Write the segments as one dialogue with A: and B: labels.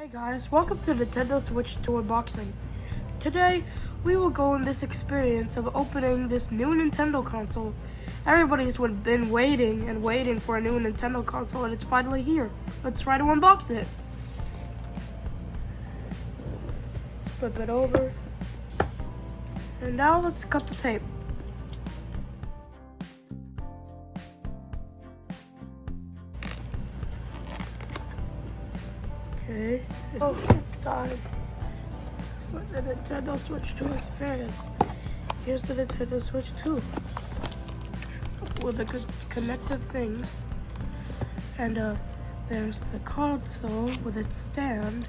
A: Hey guys, welcome to Nintendo Switch 2 unboxing. Today, we will go on this experience of opening this new Nintendo console. Everybody's been waiting and waiting for a new Nintendo console, and it's finally here. Let's try to unbox it. Flip it over. And now let's cut the tape. Okay, inside with the Nintendo Switch 2 experience. Here's the Nintendo Switch 2 with the good connected things. And there's the console with its stand.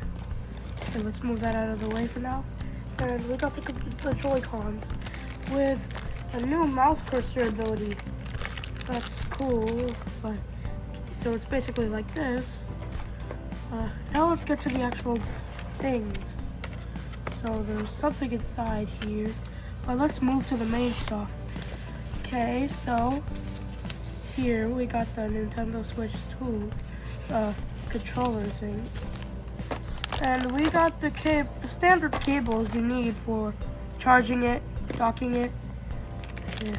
A: Okay, let's move that out of the way for now. And we got the Joy-Cons with a new mouse cursor ability. That's cool, but so it's basically like this. Now let's get to the actual things. So there's something inside here, but let's move to the main stuff. Okay, so here we got the Nintendo Switch 2 controller thing, and we got the standard cables you need for charging it, docking it. Yeah.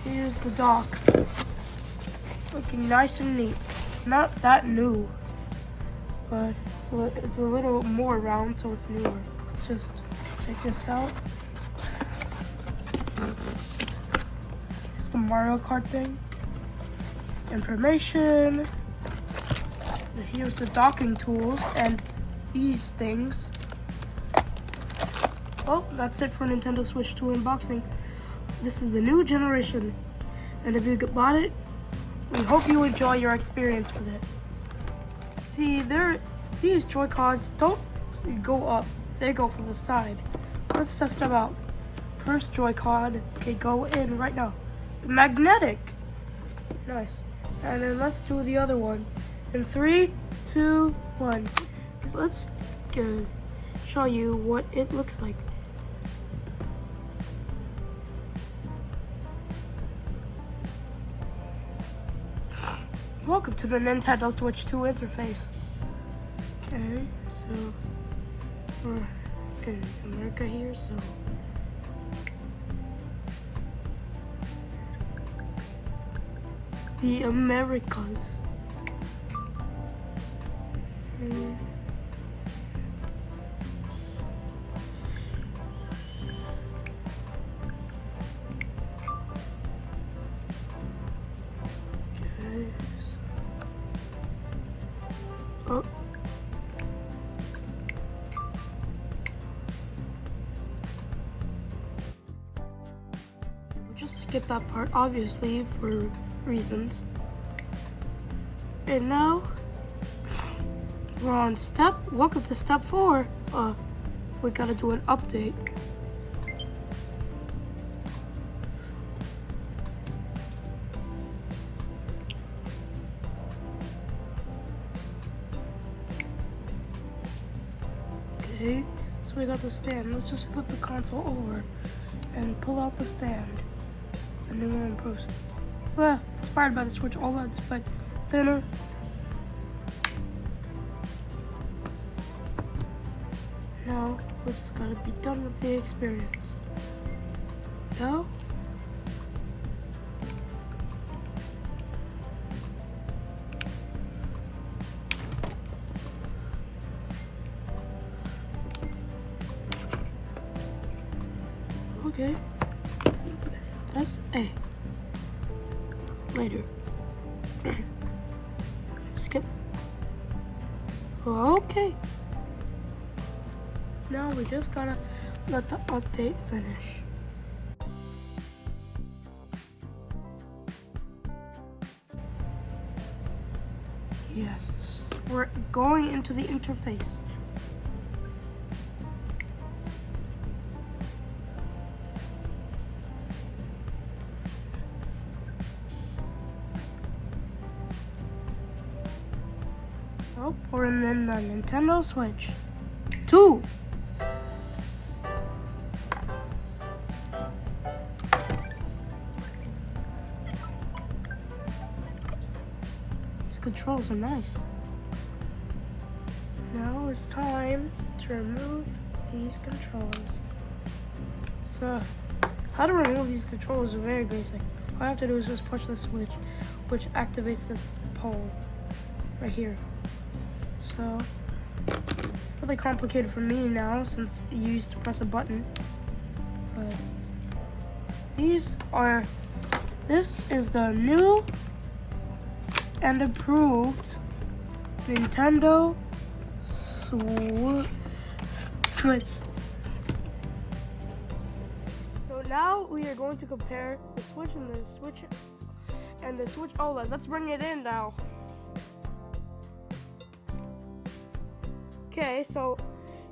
A: Here's the dock. Looking nice and neat. Not that new, but it's a little more round, so it's newer. Let's just check this out. It's the Mario Kart thing. Information. Here's the docking tools and these things. Oh, that's it for Nintendo Switch 2 unboxing. This is the new generation, and if you bought it, we hope you enjoy your experience with it. See, these Joy-Cons don't go up, they go from the side. Let's test them out. First Joy-Con, okay, go in right now. Magnetic! Nice. And then let's do the other one. In 3, 2, 1. Let's show you what it looks like. Welcome to the Nintendo Switch 2 interface. Okay, so we're in America here, so the Americas. Oh. We'll just skip that part, obviously, for reasons. And now, we're on welcome to step 4. We gotta do an update. Okay, so we got the stand. Let's just flip the console over and pull out the stand. The new one post. It's inspired by the Switch OLEDs, but thinner. Now we just gotta be done with the experience. Now, okay, that's A. Later. Skip. Okay. Now we just gotta let the update finish. Yes, we're going into the interface. Oh, we're in the Nintendo Switch 2. controller. controls are nice. Now it's time to remove these controllers. So, how to remove these controllers are very basic. All I have to do is just push the switch, which activates this pole right here. So, really complicated for me now since you used to press a button. But this is the new and improved Nintendo Switch. So now we are going to compare the Switch and the Switch OLED. Let's bring it in now. Okay, so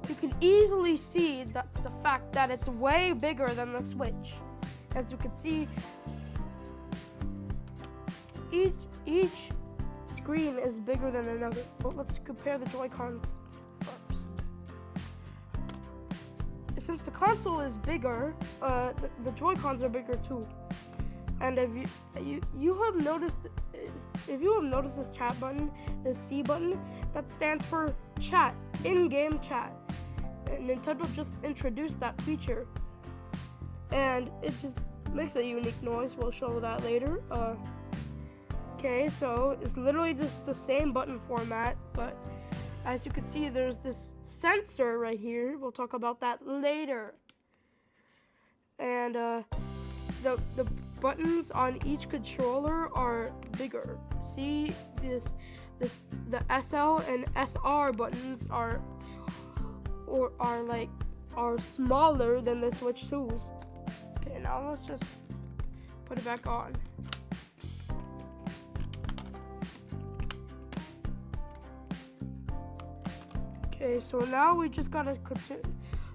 A: you can easily see the fact that it's way bigger than the Switch. As you can see, each screen is bigger than another. But let's compare the Joy-Cons first. Since the console is bigger, the Joy-Cons are bigger too. And if you have noticed this chat button, this C button, that stands for chat, in-game chat. And Nintendo just introduced that feature, and it just makes a unique noise. We'll show that later. Okay, so it's literally just the same button format, but as you can see, there's this sensor right here. We'll talk about that later. And the buttons on each controller are bigger. See the SL and SR buttons are smaller than the Switch 2s. Okay, now let's just put it back on. Okay, so now we just gotta continue.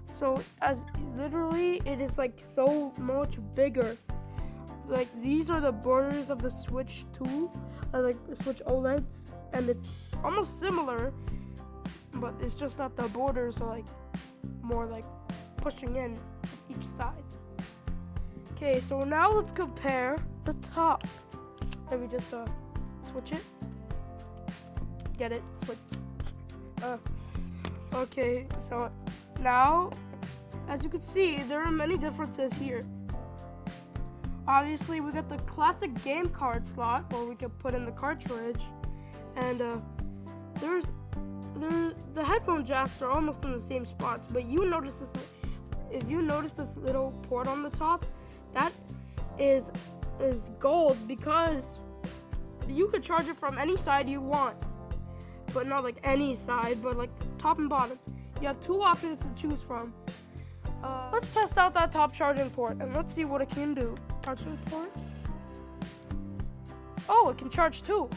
A: So as literally it is like so much bigger. Like these are the borders of the Switch 2, like the Switch OLEDs, and it's almost similar, but it's just that the borders are like more like pushing in each side. Okay, so now let's compare the top. Let me just switch it. Get it? Switch. Okay, so now, as you can see, there are many differences here. Obviously, we got the classic game card slot where we can put in the cartridge, and the headphone jacks are almost in the same spots. But you notice this. If you notice this little port on the top, that is gold because you could charge it from any side you want, but not like any side, but like top and bottom. You have two options to choose from. Let's test out that top charging port and let's see what it can do. Charging port. Oh, it can charge too.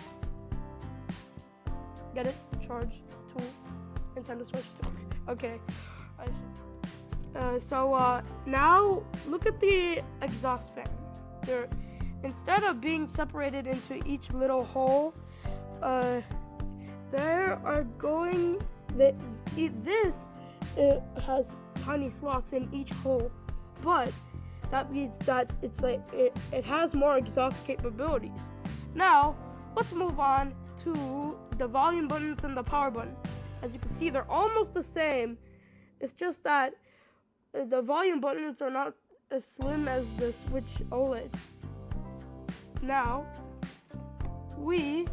A: Get it? Charge 2. Nintendo Switch 2. Okay. So now look at the exhaust fan. Instead of being separated into each little hole, it has tiny slots in each hole, but that means that it's like it has more exhaust capabilities. Now let's move on to the volume buttons and the power button. As you can see, they're almost the same. It's just that the volume buttons are not as slim as the Switch OLEDs. Now we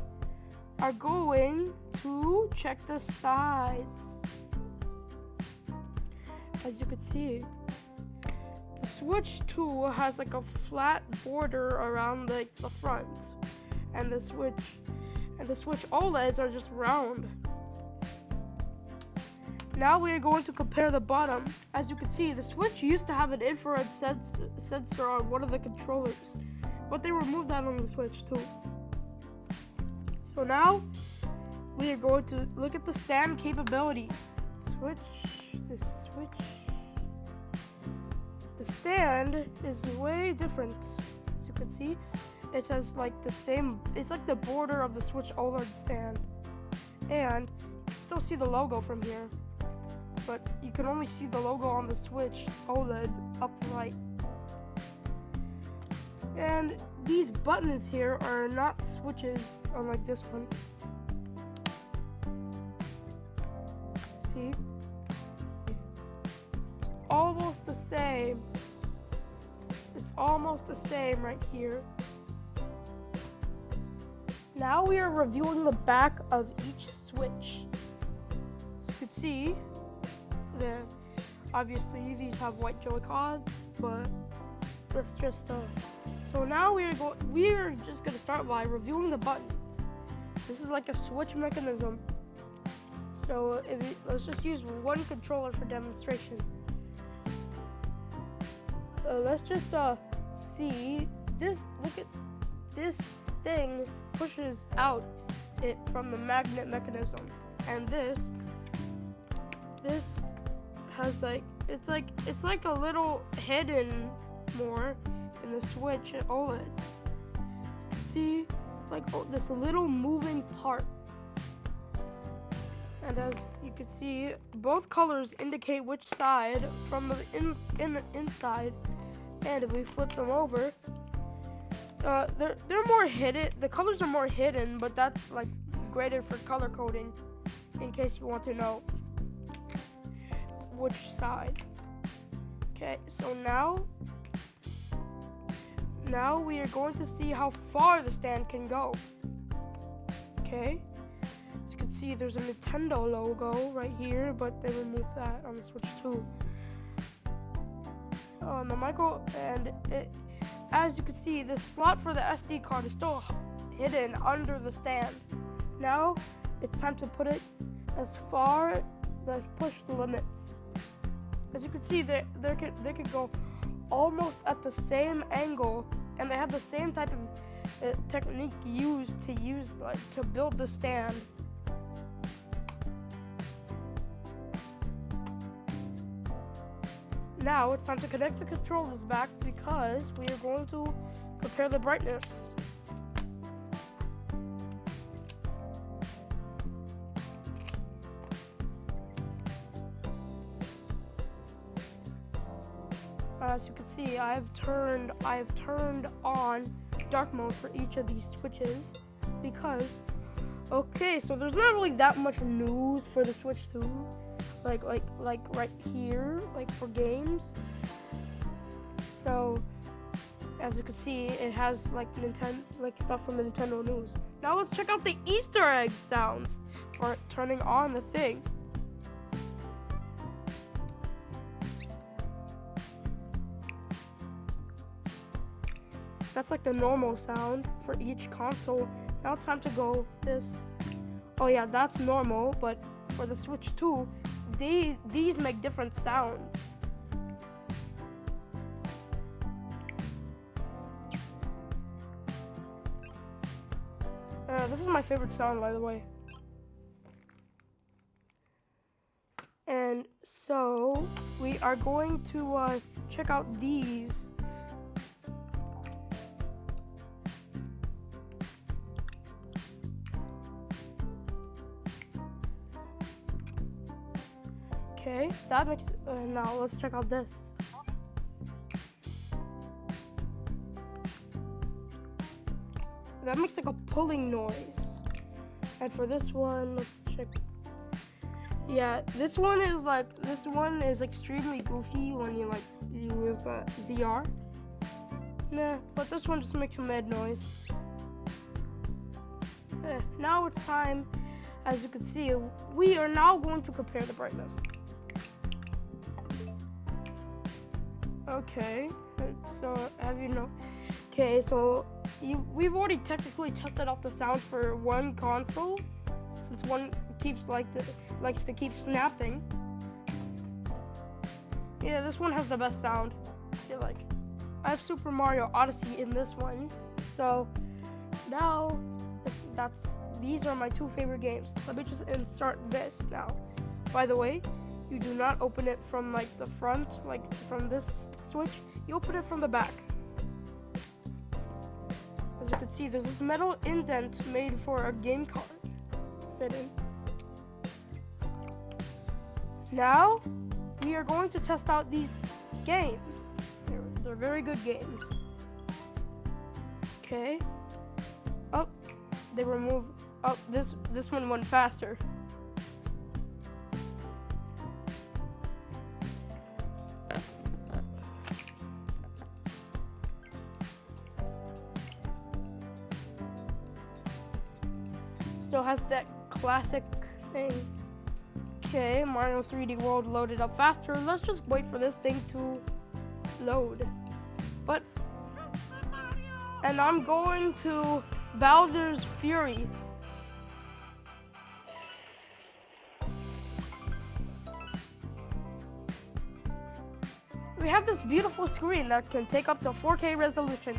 A: are going to check the sides. As you can see, the Switch 2 has like a flat border around like the front, and the Switch OLEDs are just round. Now we are going to compare the bottom. As you can see, the Switch used to have an infrared sensor on one of the controllers, but they removed that on the Switch 2. So now we are going to look at the stand capabilities. The stand is way different. As you can see, it has like it's like the border of the Switch OLED stand. And you can still see the logo from here, but you can only see the logo on the Switch OLED upright. And these buttons here are not switches, unlike this one. see, it's almost the same. It's almost the same right here. Now we are reviewing the back of each Switch. As you can see, obviously these have white Joy-Cons, but let's just so now we are just gonna start by reviewing the buttons. This is like a switch mechanism. So let's just use one controller for demonstration. Let's just see this. Look at this thing pushes out it from the magnet mechanism, and this has it's like a little hidden more in the Switch OLED. See, it's like this little moving part. And as you can see, both colors indicate which side from the inside. And if we flip them over, they're more hidden. The colors are more hidden, but that's like graded for color coding, in case you want to know which side. Okay, so now we are going to see how far the stand can go. Okay. You can see there's a Nintendo logo right here, but they removed that on the Switch 2. On the micro, and as you can see, the slot for the SD card is still hidden under the stand. Now it's time to put it as far as push the limits. As you can see, they could go almost at the same angle, and they have the same type of technique used to build the stand. Now it's time to connect the controllers back because we are going to compare the brightness. As you can see, I've turned on dark mode for each of these switches because, okay, so there's not really that much news for the Switch 2. Like right here, like for games. So as you can see, it has like stuff from the Nintendo news. Now let's check out the Easter egg sounds for turning on the thing. That's like the normal sound for each console. Now it's time to go this. Oh yeah, that's normal, but for the Switch 2, these make different sounds. This is my favorite sound, by the way. And so we are going to check out these. Okay, that makes, now let's check out this. That makes like a pulling noise. And for this one, let's check. Yeah, this one is extremely goofy when you use ZR. Nah, but this one just makes a mad noise. Now it's time, as you can see, we are now going to compare the brightness. Okay, so okay, so we've already technically tested out the sound for one console, since one likes to keep snapping. Yeah, this one has the best sound, I feel like. I have Super Mario Odyssey in this one, so now these are my two favorite games. Let me just insert this now. By the way, you do not open it from the front, from this Switch. You open it from the back. As you can see, there's this metal indent made for a game card to fit in. Now, we are going to test out these games. They're very good games. Okay. Oh, they removed. Oh, this one went faster. has that classic thing. Okay, Mario 3D World loaded up faster. Let's just wait for this thing to load. And I'm going to Bowser's Fury. We have this beautiful screen that can take up to 4K resolution.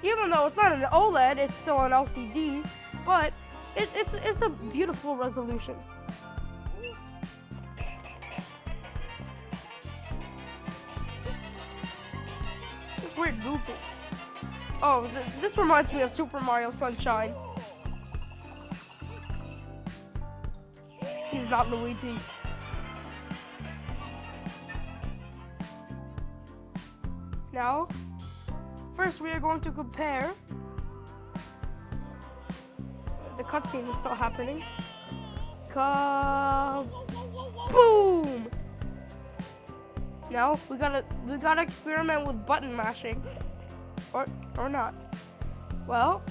A: Even though it's not an OLED, it's still an LCD, but it's a beautiful resolution. This weird goofy. Oh, this reminds me of Super Mario Sunshine. He's not Luigi. Now, first we are going to compare. The cutscene is still happening. Boom! Now we gotta experiment with button mashing, or not. Well,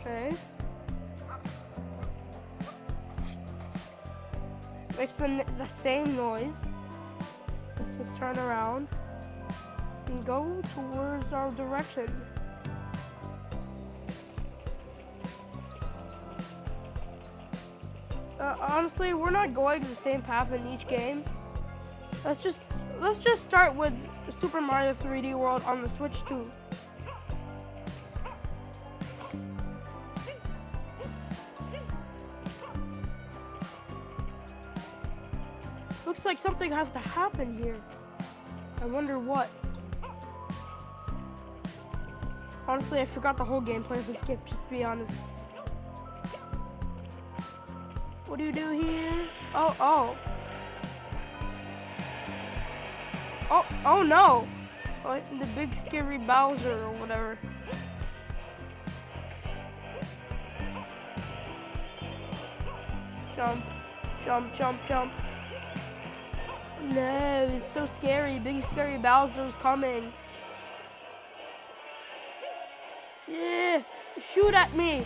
A: okay. Makes the same noise. Let's just turn around and go towards our direction. Honestly, we're not going to the same path in each game. Let's just start with Super Mario 3D World on the Switch 2. Looks like something has to happen here. I wonder what. Honestly, I forgot the whole gameplay of this skip, just to be honest. What do you do here? Oh no! Oh, the big scary Bowser or whatever. Jump, jump, jump, jump. No, it's so scary. Big scary Bowser's coming. Yeah, shoot at me.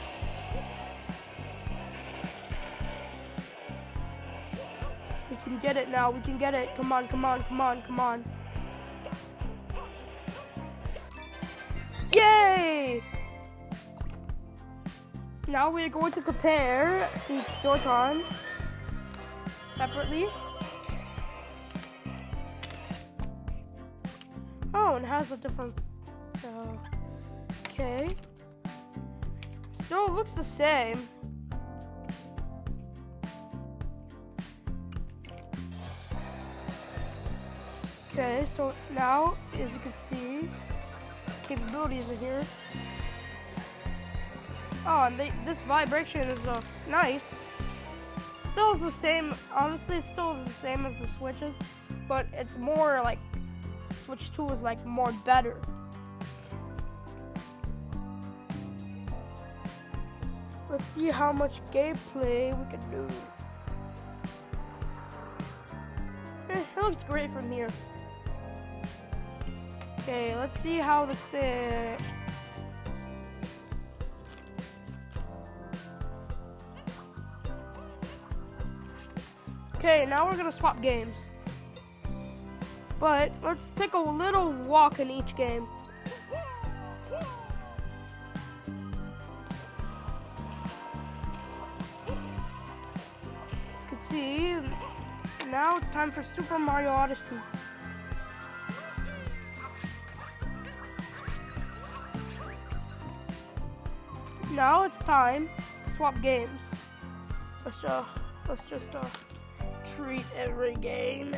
A: We can get it now. We can get it. Come on, come on, come on, come on. Yay! Now we're going to compare each Joy-Con separately. Oh, and it has a different. Okay. Still looks the same. Okay, so now, as you can see, capabilities are here. Oh, and this vibration is nice. Still is the same. Honestly, it still is the same as the Switches, but it's more like Switch 2 is like more better. Let's see how much gameplay we can do. It looks great from here. Okay, let's see how this thing. Okay, now we're gonna swap games. But let's take a little walk in each game. You can see, now it's time for Super Mario Odyssey. Now it's time to swap games. Let's just treat every game.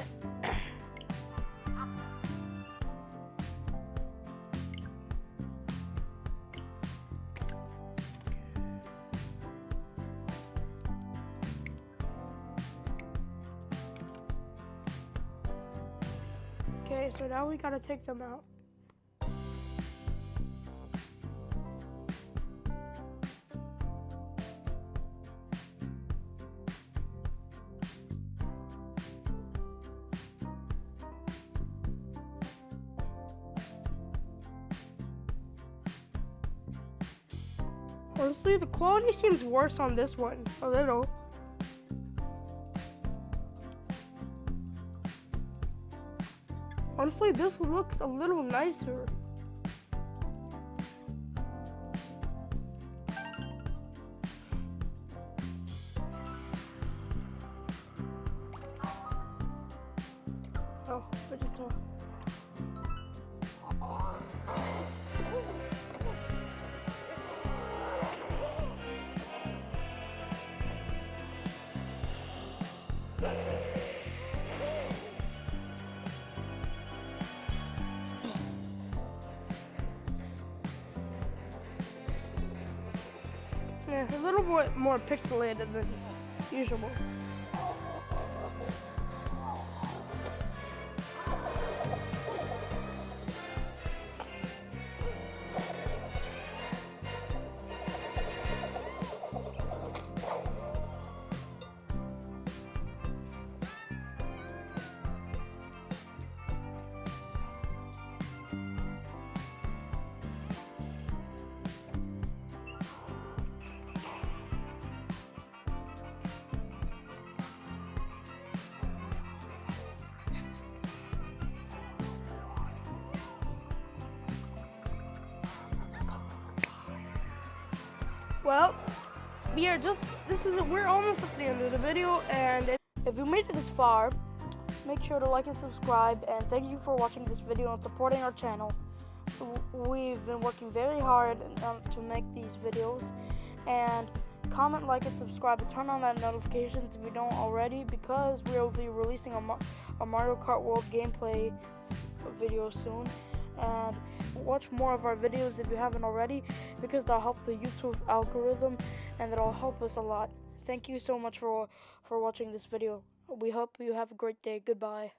A: Okay, so now we gotta take them out. Honestly, the quality seems worse on this one, a little. Honestly, this looks a little nicer. Oh, I just saw. Yeah, a little bit more pixelated than usual. Well, we're almost at the end of the video, and if you made it this far, make sure to like and subscribe, and thank you for watching this video and supporting our channel. We've been working very hard to make these videos, and comment, like, and subscribe, and turn on that notifications if you don't already, because we'll be releasing a Mario Kart World gameplay video soon. And watch more of our videos if you haven't already, because that'll help the YouTube algorithm, and that'll help us a lot. Thank you so much for watching this video. We hope you have a great day. Goodbye.